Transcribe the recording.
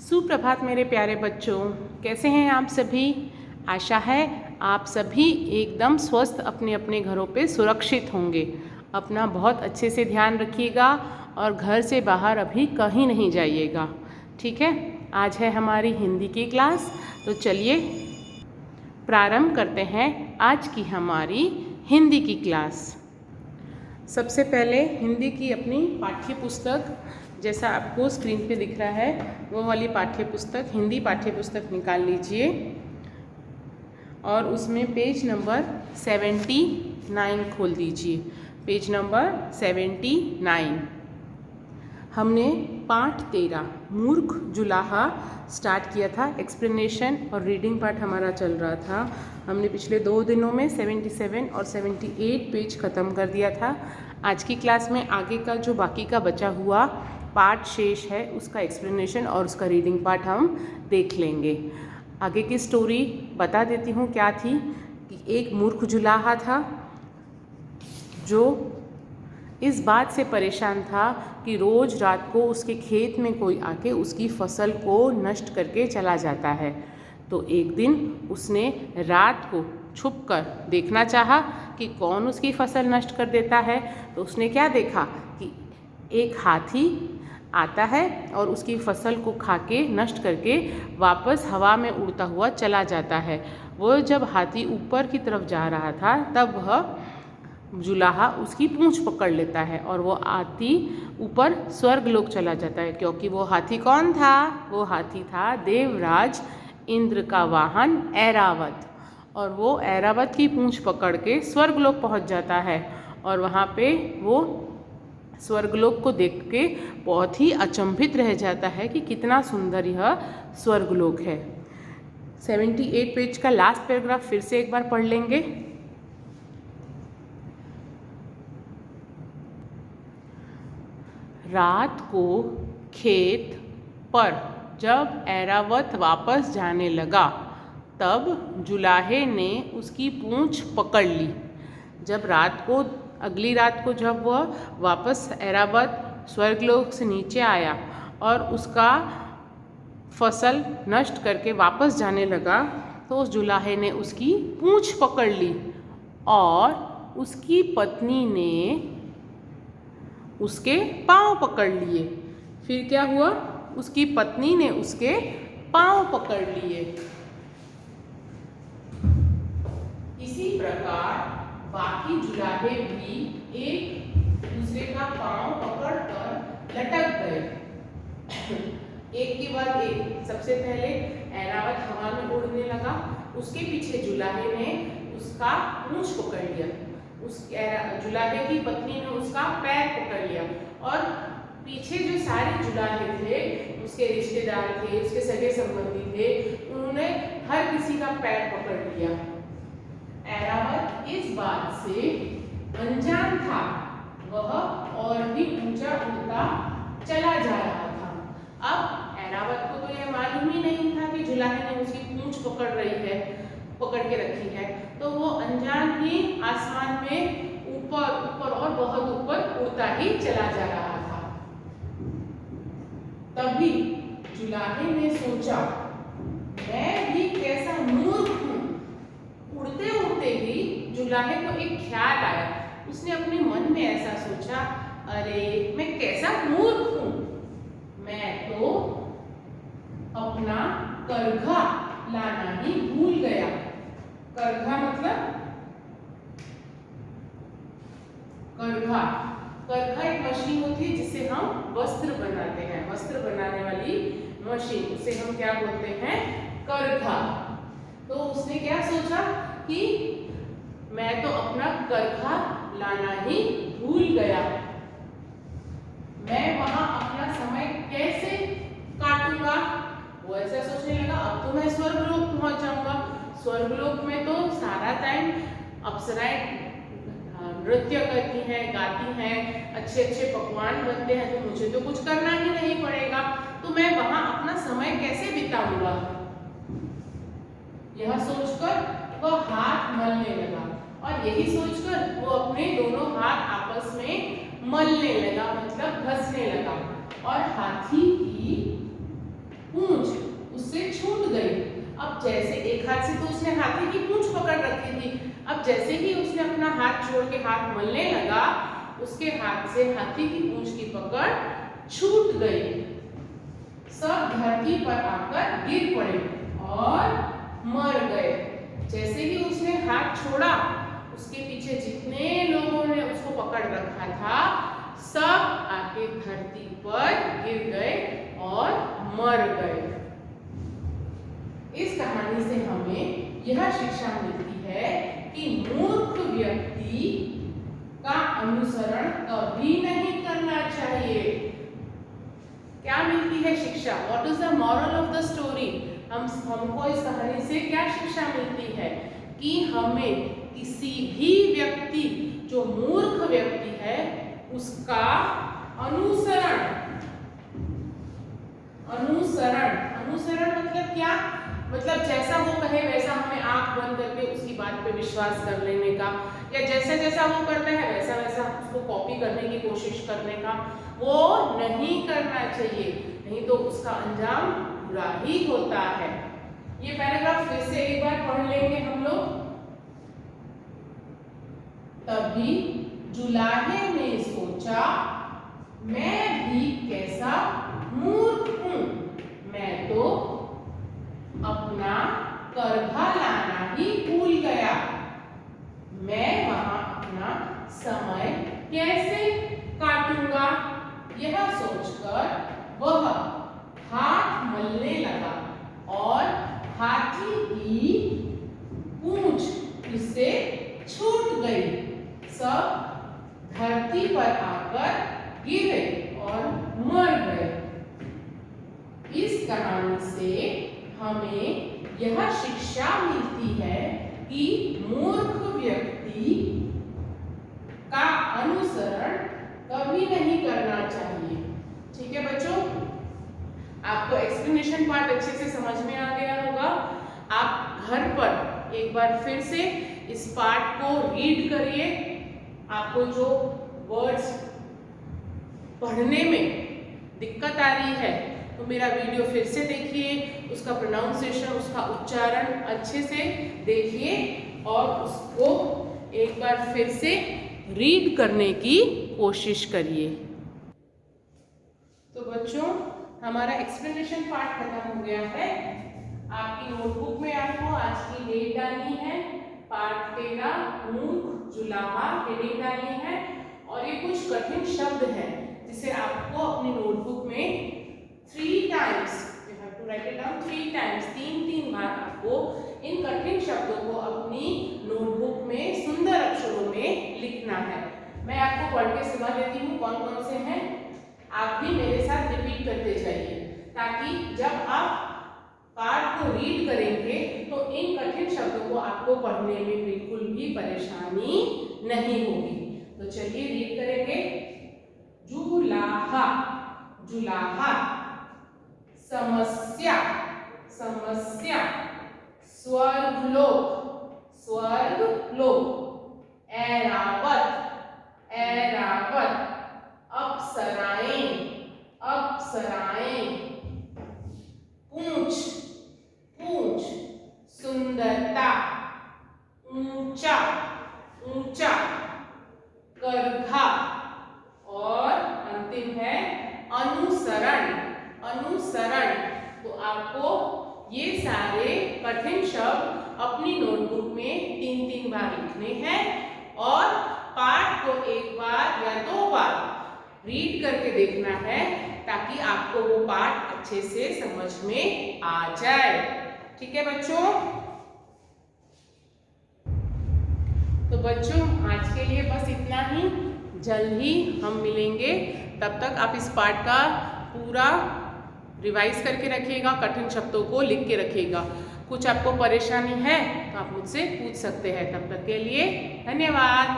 सुप्रभात मेरे प्यारे बच्चों, कैसे हैं आप सभी। आशा है आप सभी एकदम स्वस्थ अपने अपने घरों पे सुरक्षित होंगे। अपना बहुत अच्छे से ध्यान रखिएगा और घर से बाहर अभी कहीं नहीं जाइएगा, ठीक है। आज है हमारी हिंदी की क्लास, तो चलिए प्रारंभ करते हैं आज की हमारी हिंदी की क्लास। सबसे पहले हिंदी की अपनी पाठ्य पुस्तक, जैसा आपको स्क्रीन पे दिख रहा है वो वाली पाठ्य पुस्तक, हिंदी पाठ्य पुस्तक निकाल लीजिए और उसमें पेज नंबर 79 खोल दीजिए। Page number 79। हमने पाठ 13 मूर्ख जुलाहा स्टार्ट किया था। एक्सप्लेनेशन और रीडिंग पार्ट हमारा चल रहा था। हमने पिछले 2 दिनों में 77 और 78 पेज ख़त्म कर दिया था। आज की क्लास में आगे का जो बाकी का बचा हुआ पार्ट शेष है उसका एक्सप्लेनेशन और उसका रीडिंग पार्ट हम देख लेंगे। आगे की स्टोरी बता देती हूँ क्या थी कि एक मूर्ख जुलाहा था जो इस बात से परेशान था कि रोज़ रात को उसके खेत में कोई आके उसकी फसल को नष्ट करके चला जाता है। तो एक दिन उसने रात को छुपकर देखना चाहा कि कौन उसकी फसल नष्ट कर देता है। तो उसने क्या देखा कि एक हाथी आता है और उसकी फसल को खा के नष्ट करके वापस हवा में उड़ता हुआ चला जाता है। वो जब हाथी ऊपर की तरफ जा रहा था तब वह जुलाहा उसकी पूंछ पकड़ लेता है और वो हाथी ऊपर स्वर्ग लोक चला जाता है। क्योंकि वो हाथी कौन था? वो हाथी था देवराज इंद्र का वाहन ऐरावत। और वो ऐरावत की पूंछ पकड़ के स्वर्गलोक पहुंच जाता है और वहाँ पे वो स्वर्गलोक को देख के बहुत ही अचंभित रह जाता है कि कितना सुंदर यह स्वर्गलोक है। 78 पेज का लास्ट पैराग्राफ फिर से एक बार पढ़ लेंगे। रात को खेत पर जब ऐरावत वापस जाने लगा तब जुलाहे ने उसकी पूंछ पकड़ ली। जब अगली रात को जब वह वापस ऐरावत स्वर्गलोक से नीचे आया और उसका फसल नष्ट करके वापस जाने लगा तो उस जुलाहे ने उसकी पूंछ पकड़ ली और उसकी पत्नी ने उसके पाँव पकड़ लिए। फिर क्या हुआ? उसकी पत्नी ने उसके पाँव पकड़ लिए। इसी प्रकार बाकी जुलाहे भी एक दूसरे का पाँव पकड़कर लटक गए, एक के बाद एक। सबसे पहले ऐरावत हवा में उड़ने लगा, उसके पीछे जुलाहे ने उसका पूंछ पकड़ लिया, उस जुलाहे की पत्नी ने उसका पैर पकड़ लिया और पीछे जो सारे जुलाहे थे, उसके रिश्तेदार थे, उसके सगे संबंधी थे, उन्होंने हर किसी का पैर पकड़ लिया। ऐरावत इस बात से अनजान था, वह और भी ऊंचा उड़ता चला जा रहा था। अब ऐरावत को तो यह मालूम ही नहीं था कि जुलाहे ने उसकी पूंछ पकड़ के रखी है। तो वो अनजान ही आसमान में ऊपर और बहुत ऊपर उड़ता ही चला जा रहा था। तभी जुलाहे ने सोचा, मैं भी कैसा मूर्ख हूँ। उड़ते उड़ते ही जुलाहे को एक ख्याल आया। उसने अपने मन में ऐसा सोचा, अरे मैं कैसा मूर्ख हूँ, मैं तो अपना करघा लाना ही भूल गया। करघा मतलब करघा एक मशीन होती है जिससे हम वस्त्र बनाते हैं। वस्त्र बनाने वाली मशीन, उसे हम क्या बोलते हैं? करघा। तो उसने क्या सोचा कि मैं तो अपना करघा लाना ही भूल गया, मैं वहां अपना समय कैसे काटूंगा। वो ऐसा सोचने लगा, अब तो मैं स्वर्गलोक पहुंच जाऊंगा। स्वर्गलोक में तो सारा टाइम अप्सराएं नृत्य करती हैं, गाती हैं, अच्छे अच्छे पकवान बनते हैं, तो मुझे तो कुछ करना ही नहीं पड़ेगा। तो मैं वहां अपना समय कैसे बिताऊंगा। यह सोचकर वह हाथ मलने लगा और यही सोचकर वो अपने दोनों हाथ आपस में मलने लगा, मतलब घसने लगा। और हाथी की पूंछ उससे छूट गई। अब जैसे एक हाथ से तो उसने हाथी की पूंछ पकड़ रखी थी, अब जैसे ही उसने अपना हाथ छोड़ के हाथ मलने लगा, उसके हाथ से हाथी की पूंछ की पकड़ छूट गई। सब धरती पर आकर गिर पड़े और मर गए। जैसे ही उसने हाथ छोड़ा, उसके पीछे जितने लोगों ने उसको पकड़ रखा था, सब आके धरती पर गिर गए और मर गए। इस कहानी से हमें यह शिक्षा मिलती है कि मूर्ख व्यक्ति का अनुसरण कभी नहीं करना चाहिए। क्या मिलती है शिक्षा? What is the moral of the story? हमको इस कहानी से क्या शिक्षा मिलती है कि हमें किसी भी व्यक्ति जो मूर्ख व्यक्ति है उसका अनुसरण मतलब क्या? मतलब जैसा वो कहे वैसा हमें आंख बंद करके उसकी बात पे विश्वास कर लेने का, या जैसा जैसा वो करता है वैसा वैसा उसको कॉपी करने की कोशिश करने का, वो नहीं करना चाहिए, नहीं तो उसका अंजाम बुरा ही होता है। ये पैराग्राफ फिर से एक बार पढ़ लेंगे हम लोग। तभी जुलाहे ने सोचा, मैं भी कैसा मूर्ख हूं, मैं तो अपना करघा लाना ही भूल गया, मैं वहां अपना समय कैसे काटूंगा। यह सोचकर वह हाथ मलने लगा और हाथी की पूंछ उससे छूट गई। सब धरती पर आकर गिरे और मर गए। इस कहानी से हमें यह शिक्षा मिलती है कि मूर्ख व्यक्ति का अनुसरण कभी नहीं करना चाहिए। ठीक है बच्चों, आपको एक्सप्लेनेशन पार्ट अच्छे से समझ में आ गया होगा। आप घर पर एक बार फिर से इस पार्ट को रीड करिए। आपको जो वर्ड्स पढ़ने में दिक्कत आ रही है तो मेरा वीडियो फिर से देखिए, उसका प्रोनाउंसिएशन, उसका उच्चारण अच्छे से देखिए और उसको एक बार फिर से रीड करने की कोशिश करिए। तो बच्चों, हमारा एक्सप्लेनेशन पार्ट खत्म हो गया है। आपकी नोटबुक में आपको आज की डेट डालनी है, पार्ट 13 मूर्ख जुलाहा हेडिंग डालनी है, और ये कुछ कठिन शब्द हैं जिसे आपको अपनी नोटबुक में 3 times, you have to write it down 3 times, 3 बार आपको इन कठिन शब्दों को अपनी नोटबुक में सुंदर अक्षरों में लिखना है। मैं आपको पढ़ के सुना देती हूँ कौन कौन से हैं, आप भी मेरे साथ रिपीट करते जाइए, ताकि जब आप पार्ट को रीड करेंगे तो इन कठिन शब्दों को आपको पढ़ने में बिल्कुल भी परेशानी नहीं होगी। तो चलिए रीड करेंगे। जुलाहा, जुलाहा, समस्या, समस्या, स्वर्गलोक, स्वर्गलोक, ऐरावत, ऐरावत, अप्सराएं, अप्सराएं, पूंछ, पूंछ, सुंदरता, ऊंचा, ऊंचा, करघा, और अंतिम है अनुसरण, अनुसरण। तो आपको ये सारे कठिन शब्द अपनी नोटबुक में 3 बार लिखने हैं और पाठ को एक बार या 2 बार रीड करके देखना है, ताकि आपको वो पाठ अच्छे से समझ में आ जाए। ठीक है बच्चों? तो बच्चों, आज के लिए बस इतना ही। जल्द ही हम मिलेंगे, तब तक आप इस पाठ का पूरा रिवाइज करके रखिएगा, कठिन शब्दों को लिख के रखिएगा। कुछ आपको परेशानी है तो आप मुझसे पूछ सकते हैं। तब तक के लिए धन्यवाद।